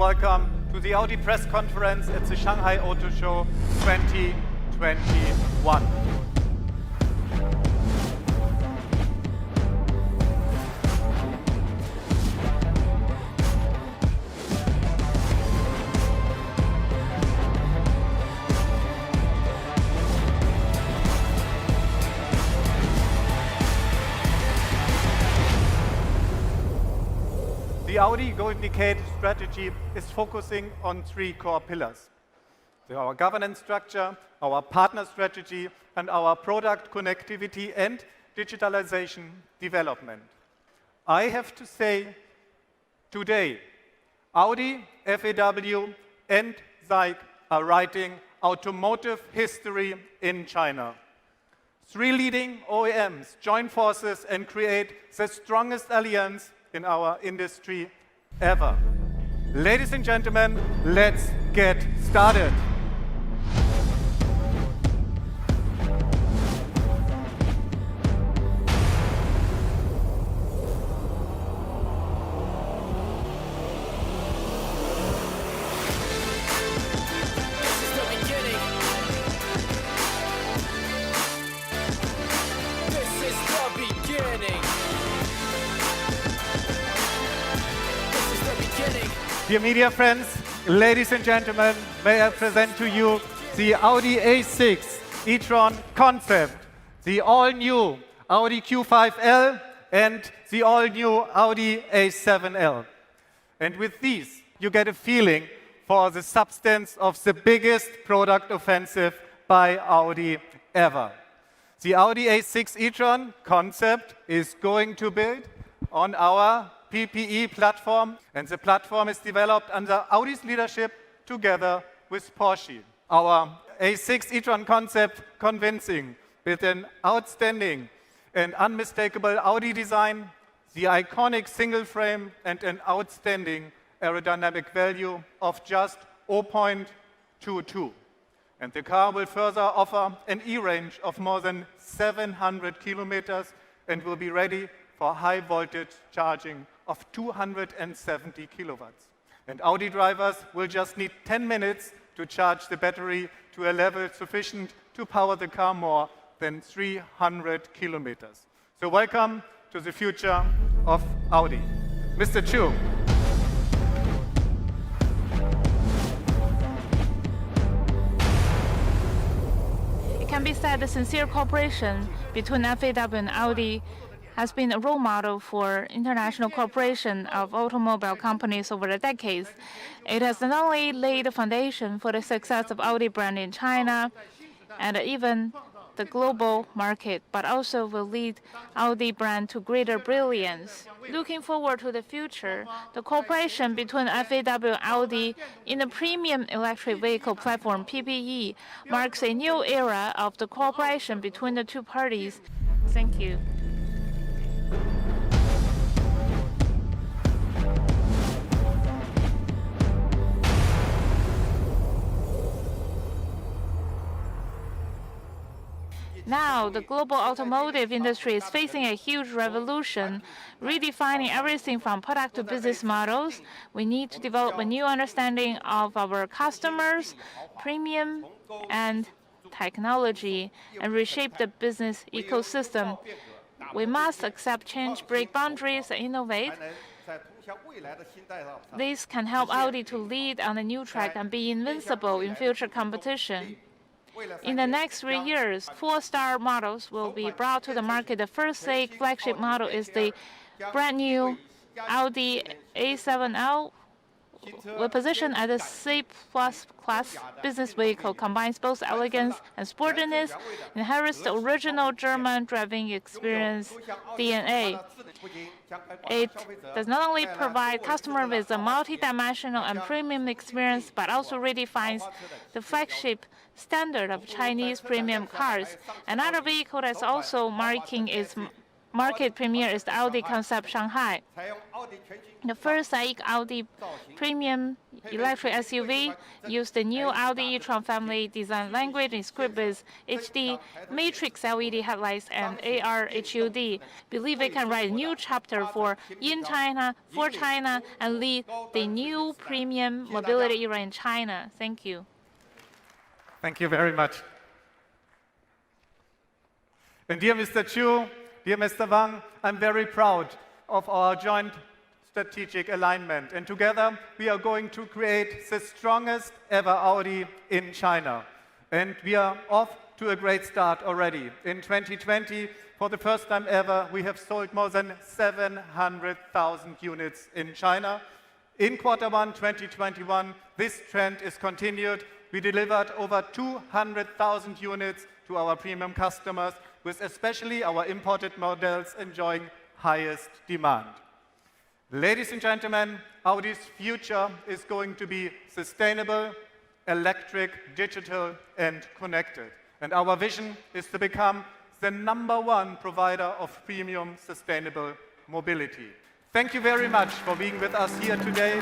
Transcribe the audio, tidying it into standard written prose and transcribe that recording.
welcome to the Audi press conference at the Shanghai Auto Show 2021. The Audi Golden Decade strategy is focusing on three core pillars: our governance structure, our partner strategy, and our product connectivity and digitalization development. I have to say, today, Audi, FAW, and SAIC are writing automotive history in China. Three leading OEMs join forces and create the strongest alliance in our industry ever. Ladies and gentlemen, let's get started. Dear media friends, ladies and gentlemen, may I present to you the Audi A6 e-tron concept, the all-new Audi Q5L and the all-new Audi A7L. And with these, you get a feeling for the substance of the biggest product offensive by Audi ever. The Audi A6 e-tron concept is going to build on our PPE platform, and the platform is developed under Audi's leadership together with Porsche. Our A6 e-tron concept convincing with an outstanding and unmistakable Audi design, the iconic single frame, and an outstanding aerodynamic value of just 0.22. And the car will further offer an e-range of more than 700 kilometers and will be ready for high voltage charging of 270 kilowatts. And Audi drivers will just need 10 minutes to charge the battery to a level sufficient to power the car more than 300 kilometers. So welcome to the future of Audi. Mr. Chu. It can be said the sincere cooperation between FAW and Audi has been a role model for international cooperation of automobile companies over the decades. It has not only laid the foundation for the success of Audi brand in China and even the global market, but also will lead Audi brand to greater brilliance. Looking forward to the future, the cooperation between FAW and Audi in the premium electric vehicle platform PPE marks a new era of the cooperation between the two parties. Thank you. Now, the global automotive industry is facing a huge revolution, redefining everything from product to business models. We need to develop a new understanding of our customers, premium, and technology, and reshape the business ecosystem. We must accept change, break boundaries, and innovate. This can help Audi to lead on a new track and be invincible in future competition. In the next 3 years, 4-star models will be brought to the market. The first SAIC flagship model is the brand new Audi A7L. We position as a C+ class business vehicle, combines both elegance and sportiness, inherits the original German driving experience DNA. It does not only provide customers with a multi-dimensional and premium experience, but also redefines the flagship standard of Chinese premium cars. Another vehicle that's also marking its market premiere is the Audi Concept Shanghai. The first SAIC Audi premium electric SUV used the new Audi e-tron family design language in script with HD matrix LED headlights and AR HUD. Believe it can write a new chapter in China, for China, and lead the new premium mobility era in China. Thank you. Thank you very much. And dear Mr. Chu, dear Mr. Wang, I'm very proud of our joint strategic alignment. And together, we are going to create the strongest ever Audi in China. And we are off to a great start already. In 2020, for the first time ever, we have sold more than 700,000 units in China. In Q1 2021, this trend is continued. We delivered over 200,000 units to our premium customers, with especially our imported models enjoying highest demand. Ladies and gentlemen, Audi's future is going to be sustainable, electric, digital, and connected. And our vision is to become the #1 provider of premium sustainable mobility. Thank you very much for being with us here today.